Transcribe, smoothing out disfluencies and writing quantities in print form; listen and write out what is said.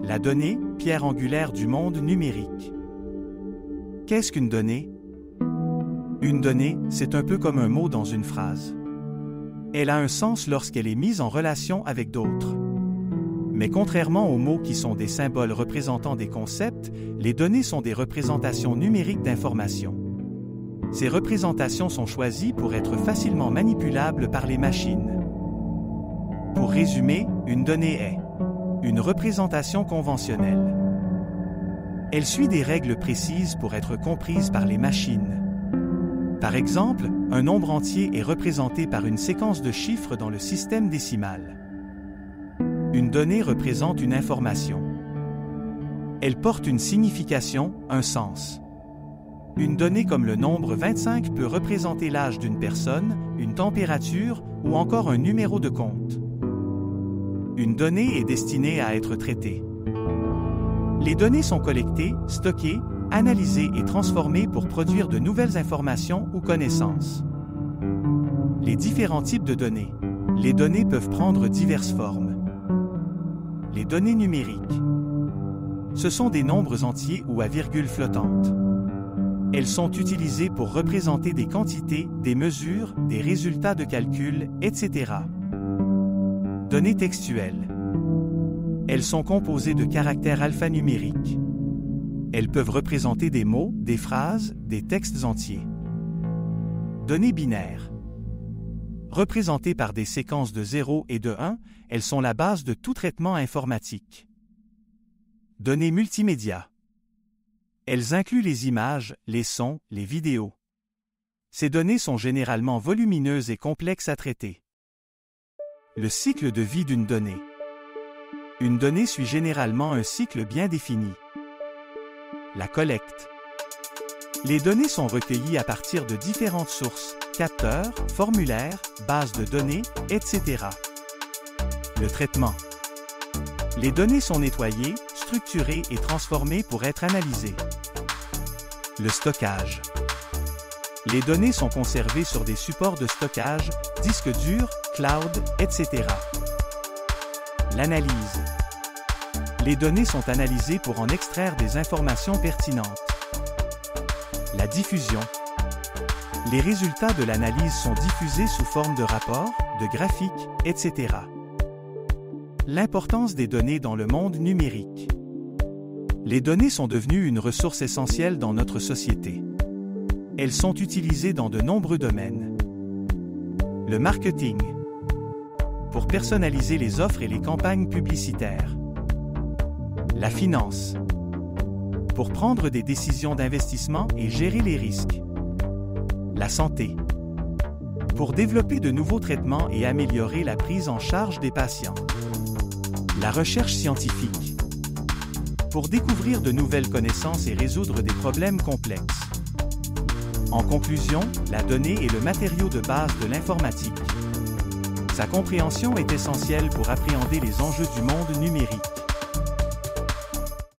La donnée, pierre angulaire du monde numérique. Qu'est-ce qu'une donnée? Une donnée, c'est un peu comme un mot dans une phrase. Elle a un sens lorsqu'elle est mise en relation avec d'autres. Mais contrairement aux mots qui sont des symboles représentant des concepts, les données sont des représentations numériques d'informations. Ces représentations sont choisies pour être facilement manipulables par les machines. Pour résumer, une donnée est une représentation conventionnelle. Elle suit des règles précises pour être comprise par les machines. Par exemple, un nombre entier est représenté par une séquence de chiffres dans le système décimal. Une donnée représente une information. Elle porte une signification, un sens. Une donnée comme le nombre 25 peut représenter l'âge d'une personne, une température ou encore un numéro de compte. Une donnée est destinée à être traitée. Les données sont collectées, stockées, analysées et transformées pour produire de nouvelles informations ou connaissances. Les différents types de données. Les données peuvent prendre diverses formes. Les données numériques. Ce sont des nombres entiers ou à virgule flottante. Elles sont utilisées pour représenter des quantités, des mesures, des résultats de calcul, etc. Données textuelles. Elles sont composées de caractères alphanumériques. Elles peuvent représenter des mots, des phrases, des textes entiers. Données binaires. Représentées par des séquences de 0 et de 1, elles sont la base de tout traitement informatique. Données multimédia. Elles incluent les images, les sons, les vidéos. Ces données sont généralement volumineuses et complexes à traiter. Le cycle de vie d'une donnée. Une donnée suit généralement un cycle bien défini. La collecte. Les données sont recueillies à partir de différentes sources, capteurs, formulaires, bases de données, etc. Le traitement. Les données sont nettoyées, structurées et transformées pour être analysées. Le stockage. Les données sont conservées sur des supports de stockage, disques durs, cloud, etc. L'analyse. Les données sont analysées pour en extraire des informations pertinentes. La diffusion. Les résultats de l'analyse sont diffusés sous forme de rapports, de graphiques, etc. L'importance des données dans le monde numérique. Les données sont devenues une ressource essentielle dans notre société. Elles sont utilisées dans de nombreux domaines. Le marketing. Pour personnaliser les offres et les campagnes publicitaires. La finance. Pour prendre des décisions d'investissement et gérer les risques. La santé. Pour développer de nouveaux traitements et améliorer la prise en charge des patients. La recherche scientifique. Pour découvrir de nouvelles connaissances et résoudre des problèmes complexes. En conclusion, la donnée est le matériau de base de l'informatique. Sa compréhension est essentielle pour appréhender les enjeux du monde numérique.